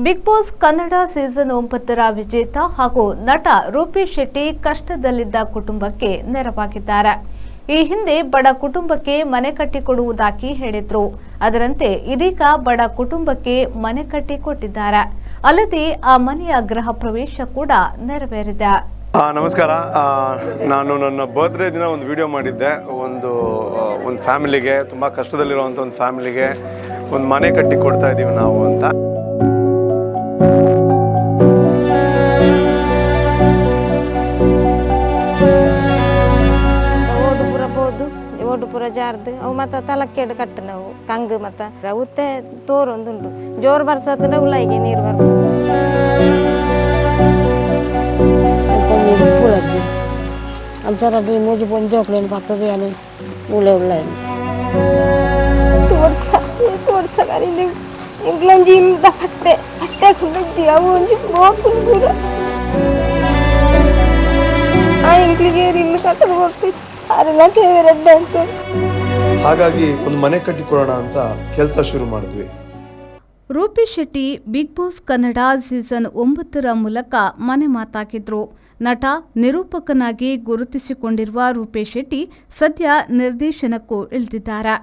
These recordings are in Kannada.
ಬಿಗ್ ಬಾಸ್ ಕನ್ನಡ ಸೀಸನ್ 9ರ ವಿಜೇತ ಹಾಗೂ ನಟ ರೂಪೇಶ್ ಶೆಟ್ಟಿ ಕಷ್ಟದಲ್ಲಿದ್ದ ಕುಟುಂಬಕ್ಕೆ ನೆರವಾಗಿದ್ದಾರೆ. ಈ ಹಿಂದೆ ಬಡ ಕುಟುಂಬಕ್ಕೆ ಮನೆ ಕಟ್ಟಿಕೊಡುವುದಾಗಿ ಹೇಳಿದ್ರು. ಅದರಂತೆ ಇದೀಗ ಬಡ ಕುಟುಂಬಕ್ಕೆ ಮನೆ ಕಟ್ಟಿಕೊಟ್ಟಿದ್ದಾರೆ. ಅಲ್ಲದೆ ಆ ಮನೆಯ ಗೃಹ ಪ್ರವೇಶ ಕೂಡ ನೆರವೇರಿದೆ. ನಮಸ್ಕಾರ. ನಾನು ನನ್ನ ಬರ್ತ್ಡೇ ದಿನ ಒಂದು ವಿಡಿಯೋ ಮಾಡಿದ್ದೆ. ಒಂದು ಫ್ಯಾಮಿಲಿಗೆ, ತುಂಬ ಕಷ್ಟದಲ್ಲಿರುವಂಥ ಒಂದು ಫ್ಯಾಮಿಲಿಗೆ ಒಂದು ಮನೆ ಕಟ್ಟಿ ಕೊಡ್ತಾ ಇದ್ದೀವಿ ನಾವು ಅಂತ. ಓಡುಪುರ ಜಾರ್ದು ಅವು ಮತ್ತು ತಲಕ್ಕೆಡು ಕಟ್ಟು ನಾವು ಕಂಗು ಮತ್ತು ಉತ್ತೆ ತೋರು ಒಂದುಂಟು ಜೋರು ಬರ್ಸತ್ತಂದ್ರೆ ಉಳ್ಳಾಯಿಗೆ ನೀರು ಬರ್ಬೋದು. आमच्या मोजी पण जोकलेन पाहतो आणि उले उरलाय ತೋರ್ಸಗಾರಿ ಇಂಗ್ಲಂಜಿ ಪಟ್ಟೆ ಪಟ್ಟೆ ಕುಂಡಿ ಅವು ಒಂಜಿ ಬೋಕುನ್ ಕೂಡ ಆ ಇಂಗ್ಲಿಗೆ ಇನ್ನು ಕಟ್ಟಲು ಹೋಗ್ತಿತ್ತು ಅದೆಲ್ಲ ಫೇವರೆಟ್ ಅಂತ. ಹಾಗಾಗಿ ಒಂದು ಮನೆ ಕಟ್ಟಿಕೊಡೋಣ ಅಂತ ಕೆಲಸ ಶುರು ಮಾಡಿದ್ವಿ. Rupesh Shetty big boss Kannada season 9ರ ಮೂಲಕ ಮನೆ ಮಾತಾಗಿದ್ರು. ನಟ, ನಿರೂಪಕನಾಗಿ ಗುರುತಿಸಿಕೊಂಡಿರುವ ರೂಪೇಶ್ ಶೆಟ್ಟಿ ಸದ್ಯ ನಿರ್ದೇಶನಕ್ಕೂ ಇಳಿದಿದ್ದಾರೆ.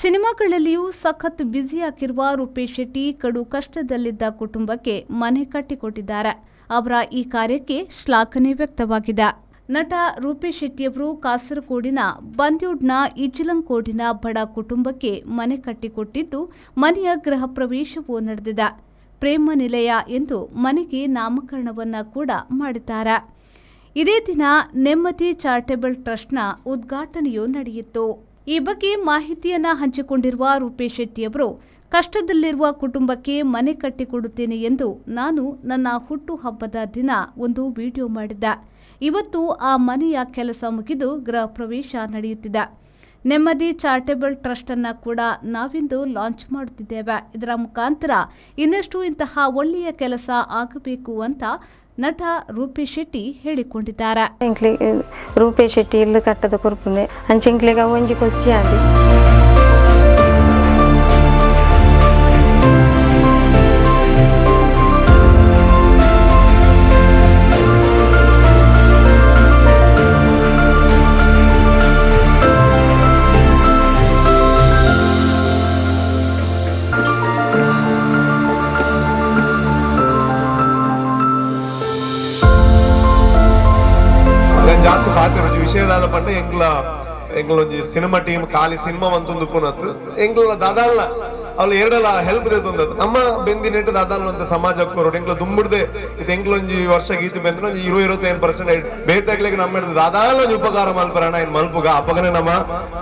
ಸಿನಿಮಾಗಳಲ್ಲಿಯೂ ಸಖತ್ ಬ್ಯುಸಿಯಾಗಿರುವ ರೂಪೇಶ್ ಶೆಟ್ಟಿ ಕಡು ಕಷ್ಟದಲ್ಲಿದ್ದ ಕುಟುಂಬಕ್ಕೆ ಮನೆ ಕಟ್ಟಿಕೊಟ್ಟಿದ್ದಾರೆ. ಅವರ ಈ ಕಾರ್ಯಕ್ಕೆ ಶ್ಲಾಘನೆ ವ್ಯಕ್ತವಾಗಿದೆ. ನಟ ರೂಪೇಶ್ ಶೆಟ್ಟಿಯವರು ಕಾಸರಗೋಡಿನ ಬಂದ್ಯೂಡ್ನ ಇಜ್ಲಂಕೋಡಿನ ಬಡ ಕುಟುಂಬಕ್ಕೆ ಮನೆ ಕಟ್ಟಿಕೊಟ್ಟಿದ್ದು, ಮನೆಯ ಗೃಹ ಪ್ರವೇಶವೂ ನಡೆದಿದೆ. ಪ್ರೇಮ ನಿಲಯ ಎಂದು ಮನೆಗೆ ನಾಮಕರಣವನ್ನ ಕೂಡ ಮಾಡಿದ್ದಾರೆ. ಇದೇ ದಿನ ನೆಮ್ಮದಿ ಚಾರಿಟೇಬಲ್ ಟ್ರಸ್ಟ್ನ ಉದ್ಘಾಟನೆಯೂ ನಡೆಯಿತು. ಈ ಬಗ್ಗೆ ಮಾಹಿತಿಯನ್ನ ಹಂಚಿಕೊಂಡಿರುವ ರೂಪೇಶ್ ಶೆಟ್ಟಿಯವರು, ಕಷ್ಟದಲ್ಲಿರುವ ಕುಟುಂಬಕ್ಕೆ ಮನೆ ಕಟ್ಟಿಕೊಡುತ್ತೇನೆ ಎಂದು ನಾನು ನನ್ನ ಹುಟ್ಟುಹಬ್ಬದ ದಿನ ಒಂದು ವಿಡಿಯೋ ಮಾಡಿದ್ದೆ. ಇವತ್ತು ಆ ಮನೆಯ ಕೆಲಸ ಮುಗಿದು ಗೃಹ ಪ್ರವೇಶ ನಡೆಯುತ್ತಿದೆ. ನೆಮ್ಮದಿ ಚಾರಿಟೇಬಲ್ ಟ್ರಸ್ಟ್ ಅನ್ನ ಕೂಡ ನಾವಿಂದು ಲಾಂಚ್ ಮಾಡುತ್ತಿದ್ದೇವೆ. ಇದರ ಮುಖಾಂತರ ಇನ್ನಷ್ಟು ಇಂತಹ ಒಳ್ಳೆಯ ಕೆಲಸ ಆಗಬೇಕು ಅಂತ ನಟ ರೂಪೇಶ್ ಶೆಟ್ಟಿ ಹೇಳಿಕೊಂಡಿದ್ದಾರೆ. ರೂಪೇಶ್ ಶೆಟ್ಟಿ ಇಲ್ಲು ಕಟ್ಟದ ಕೊರ್ಪುನೆ ಅಂಚಿಂಕ್ಲಿಗ ಒಂಜಿ ಖುಷಿ ಆದಿ. ಜಾಸ್ತಿ ಪಾತ್ರ ವಿಷಯದಾದ ಪಂಡೆ ಎಂಗ್ಲೊಂಜಿ ಸಿನಿಮಾ ಟೀಮ್ ಖಾಲಿ ಸಿನಿಮಾ ಅಂತೊಂದು ಕೊನತ್ತು ಎಂಗ್ಲ ದಾದಾಲ ಅವ್ಳು ಎರಡಲ್ಲ ಹೆಲ್ಪ್ ದೇತೊಂದದ್ದು ನಮ್ಮ ಬೆಂದಿನೆಟ್ಟು ದಾದಾಲ ಅಂತ ಸಮಾಜಕ್ಕೆ ಹೊರಡು ಎಂಗ್ಲ ದುಂಬಿಡ್ದೆ ಇದು ಎಂಗ್ಲೊಂಜಿ ವರ್ಷ ಗೀತು ಬೆಂದ್ರೆ 20-25% ಬೇತಾಗ್ಲಿಕ್ಕೆ ನಮ್ಮ ಹಿಡಿದು ದಾದಾಲ ಉಪಕಾರ ಮಲ್ಪರಣ ಇನ್ ಮಲ್ಪುಗ ಅಪಗನೆ ನಮ್ಮ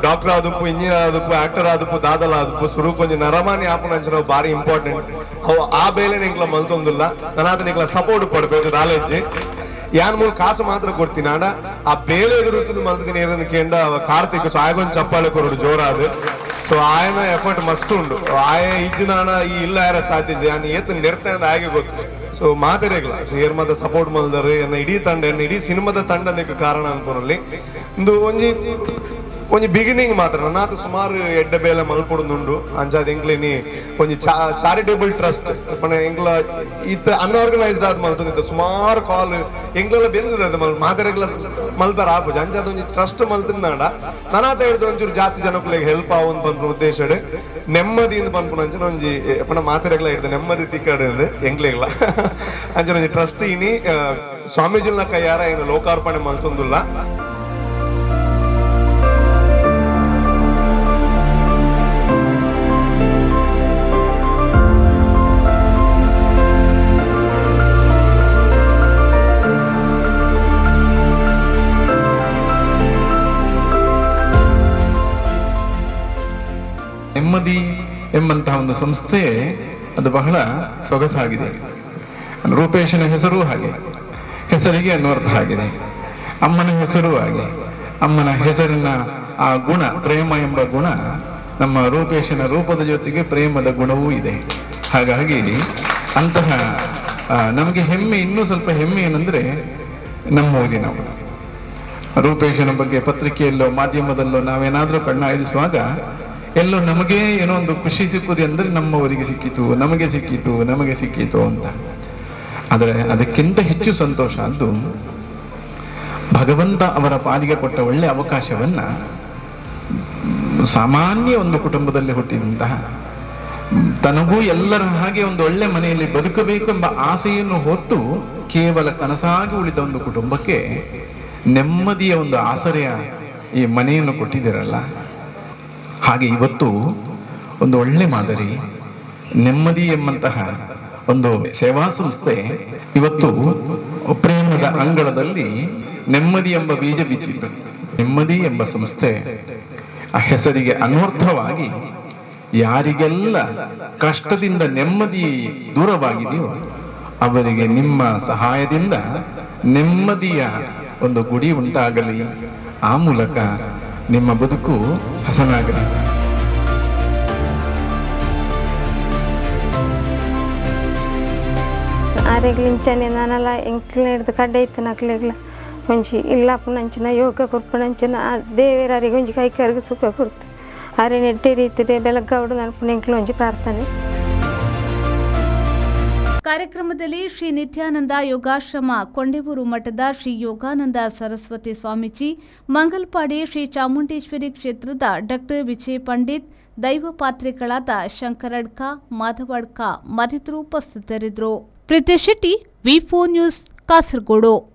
ಡಾಕ್ಟರ್ ಆದಪ್ಪು, ಇಂಜಿನಿಯರ್ ಆದಪ್ಪು, ಆಕ್ಟರ್ ಆದಪ್ಪು, ದಾದಲ ಆದಪ್ಪು ಸುರು ಕೊಂಚ ನರಮಾನಿ ಆಪುನಂಚ ನಾವು ಭಾರಿ ಇಂಪಾರ್ಟೆಂಟ್ ಅವು ಆ ಬೇಲೆ ಎಂಗ್ಲ ಮಲ್ತೊಂದಿಲ್ಲ ನಾನು ನಿಂಗ್ಲ ಸಪೋರ್ಟ್ ಪಡ್ಬೇಕು ನಾಲೆಡ್ಜ್ ಯಾನ್ ಮೂಲ ಕಾಸು ಮಾತ್ರ ಕೊಡ್ತೀನಿ ಆಡ ಆ ಬೇರೆ ಎದುರುತ್ತದೆ ಮಲ್ತೀನಿ ಕೇಂದ್ರ ಕಾರ್ತಿಕ್ ಸೊ ಆಯ್ಗೊಂದು ಚಪ್ಪಾಳೆ ಕೊರೋಡು ಜೋರಾದು ಸೊ ಆಯನ ಎಫರ್ಟ್ ಮಸ್ತ್ ಉಂಡು ಆಯ ಇಜ್ಜಿನಾಣ ಈ ಇಲ್ಲ ಯಾರ ಸಾಧ್ಯತೆ ನಾನು ಏತ್ ನಿರ್ತಾನೆ ಹಾಗೆ ಗೊತ್ತು ಸೊ ಮಾತಾಡಿಲ್ಲ ಸೊ ಏರ್ ಮಾತ್ರ ಸಪೋರ್ಟ್ ಮಾಡಿದಾರೆ ಇಡೀ ತಂಡ ಇಡೀ ಸಿನಿಮಾದ ತಂಡದಕ್ಕೆ ಕಾರಣ ಅನ್ಕೋನಲ್ಲಿ ಒಂದು ಒಂಜಿ ಬಿಗಿನಿಂಗ್ ಮಾತ್ರ ನನ್ನಾತು ಸುಮಾರು ಎಡ್ಡೆ ಬೇಲೆ ಮಲ್ಪೊಡುಂಡು ಅಂಚಾದ ಎಂಗ್ಲೇನಿ ಒಂಜಿ ಚಾರಿಟೇಬಲ್ ಟ್ರಸ್ಟ್ ಪಣ ಎಂಗ್ಲ ಇತ್ತ ಅನ್ಆರ್ಗನೈಸ್ಡ್ ಆದ್ ಮಲ್ತೊಂದಿತ್ತ ಸುಮಾರು ಕಾಲ್ ಎಂಗ್ಲೆಲ್ಲ ಬೆಂದದ ಮಾತಾಡಗ್ಲ ಮಲ್ಪರ ಆಪುಜ ಅಂಚಾದ ಒಂಜಿ ಟ್ರಸ್ಟ್ ಮಲ್ತಿಂದಾಂಡ ನನ್ನಾತ ಹೇಳಿದ ಒಂಚೂರು ಜಾಸ್ತಿ ಜನಕ್ಕೆ ಹೆಲ್ಪ್ ಆವೊಂದು ಬಂದ್ರು ಉದ್ದೇಶ ನೆಮ್ಮದಿಯಿಂದ ಬಂದ್ಪುಣ ಅಂಚನ ಒಂಜಿ ಪಣ ಮಾತಾಡಗ್ಲ ಹೇಳಿದ ನೆಮ್ಮದಿ ತಿಕ್ಕಡ ಎಂಗ್ಲೆಗ್ಲ ಅಂಚನ ಒಂಜಿ ಟ್ರಸ್ಟ್ ಇನಿ ಸ್ವಾಮೀಜಿನ ಕೈಯಾರ ಏನು ಲೋಕಾರ್ಪಣೆ ಮಲ್ತೊಂದುಲ್ಲ. ನೆಮ್ಮದಿ ಎಂಬಂತಹ ಒಂದು ಸಂಸ್ಥೆ ಅದು ಬಹಳ ಸೊಗಸಾಗಿದೆ. ರೂಪೇಶನ ಹೆಸರು ಹಾಗೆ, ಹೆಸರಿಗೆ ಅನ್ನೋರ್ಥ ಆಗಿದೆ. ಅಮ್ಮನ ಹೆಸರು ಹಾಗೆ, ಅಮ್ಮನ ಹೆಸರಿನ ಆ ಗುಣ ಪ್ರೇಮ ಎಂಬ ಗುಣ ನಮ್ಮ ರೂಪೇಶನ ರೂಪದ ಜೊತೆಗೆ ಪ್ರೇಮದ ಗುಣವೂ ಇದೆ. ಹಾಗಾಗಿ ಅಂತಹ ನಮಗೆ ಹೆಮ್ಮೆ, ಇನ್ನೂ ಸ್ವಲ್ಪ ಹೆಮ್ಮೆ ಏನಂದ್ರೆ ನಮ್ಮೋದಿ ನಾವು ರೂಪೇಶನ ಬಗ್ಗೆ ಪತ್ರಿಕೆಯಲ್ಲೋ ಮಾಧ್ಯಮದಲ್ಲೋ ನಾವೇನಾದ್ರೂ ಕಣ್ಣಾಯಿಸುವಾಗ ಎಲ್ಲೋ ನಮಗೆ ಏನೋ ಒಂದು ಖುಷಿ ಸಿಕ್ಕುದು ಅಂದ್ರೆ ನಮ್ಮವರಿಗೆ ಸಿಕ್ಕಿತು, ನಮಗೆ ಸಿಕ್ಕಿತು, ನಮಗೆ ಸಿಕ್ಕಿತು ಅಂತ. ಆದರೆ ಅದಕ್ಕಿಂತ ಹೆಚ್ಚು ಸಂತೋಷ ಅದು ಭಗವಂತ ಅವರ ಪಾಲಿಗೆ ಕೊಟ್ಟ ಒಳ್ಳೆ ಅವಕಾಶವನ್ನ ಸಾಮಾನ್ಯ ಒಂದು ಕುಟುಂಬದಲ್ಲಿ ಹುಟ್ಟಿದಂತಹ, ತನಗೂ ಎಲ್ಲರ ಹಾಗೆ ಒಂದು ಒಳ್ಳೆ ಮನೆಯಲ್ಲಿ ಬದುಕಬೇಕು ಎಂಬ ಆಸೆಯನ್ನು ಹೊತ್ತು ಕೇವಲ ಕನಸಾಗಿ ಉಳಿದ ಒಂದು ಕುಟುಂಬಕ್ಕೆ ನೆಮ್ಮದಿಯ ಒಂದು ಆಸರೆಯ ಈ ಮನೆಯನ್ನು ಕೊಟ್ಟಿದ್ದೀರಲ್ಲ. ಹಾಗೆ ಇವತ್ತು ಒಂದು ಒಳ್ಳೆ ಮಾದರಿ ನೆಮ್ಮದಿ ಎಂಬಂತಹ ಒಂದು ಸೇವಾ ಸಂಸ್ಥೆ ಇವತ್ತು ಪ್ರೇಮದ ಅಂಗಳದಲ್ಲಿ ನೆಮ್ಮದಿ ಎಂಬ ಬೀಜ ಬಿತ್ತಿತ್ತು. ನೆಮ್ಮದಿ ಎಂಬ ಸಂಸ್ಥೆ ಆ ಹೆಸರಿಗೆ ಅನ್ವರ್ಥವಾಗಿ ಯಾರಿಗೆಲ್ಲ ಕಷ್ಟದಿಂದ ನೆಮ್ಮದಿ ದೂರವಾಗಿದೆಯೋ ಅವರಿಗೆ ನಿಮ್ಮ ಸಹಾಯದಿಂದ ನೆಮ್ಮದಿಯ ಒಂದು ಗುಡಿ ಉಂಟಾಗಲಿ, ಆ ಮೂಲಕ ನಿಮ್ಮ ಬದುಕು ಹಸನಾಗಲಿ. ಆರೆಗ್ಲಿಂಚನೆ ನಾನೆಲ್ಲ ಎಂಕ್ಲ ಹಿಡ್ದು ಕಡ್ಡೆ ಇತ್ತು ನಕ್ಲೆಗ್ಲ ಒಂಜಿ ಇಲ್ಲಪ್ಪನಂಚಿನ ಯೋಗ ಕೊರ್ಪನಂಚಿನ ಆ ದೇವರಿಗೆ ಒಂಜಿ ಕೈಕರಿಗೆ ಸುಖ ಕೊಡ್ತು. ಅರೆ ನೆಟ್ಟೆ ರೀತಿದೆ ಬೆಳಗ್ಗೌಡು ನನ್ಪುನ ಎಂಕ್ಲ ಒಂಜಿ ಪ್ರಾರ್ಥನೆ. ಕಾರ್ಯಕ್ರಮದಲ್ಲಿ ಶ್ರೀ ನಿತ್ಯಾನಂದ ಯೋಗಾಶ್ರಮ ಕೊಂಡೆವೂರು ಮಠದ ಶ್ರೀ ಯೋಗಾನಂದ ಸರಸ್ವತಿ ಸ್ವಾಮೀಜಿ, ಮಂಗಲ್ಪಾಡಿ ಶ್ರೀ ಚಾಮುಂಡೇಶ್ವರಿ ಕ್ಷೇತ್ರದ ಡಾಕ್ಟರ್ ವಿಜಯ್ ಪಂಡಿತ್, ದೈವ ಪಾತ್ರಿಗಳಾದ ಶಂಕರಡ್ಕ, ಮಾಧವಡ್ಕ ಮತ್ತಿತರರು ಉಪಸ್ಥಿತರಿದ್ದರು. ಪ್ರೀತಿ ಶೆಟ್ಟಿ, ವಿ4 ನ್ಯೂಸ್, ಕಾಸರಗೋಡು.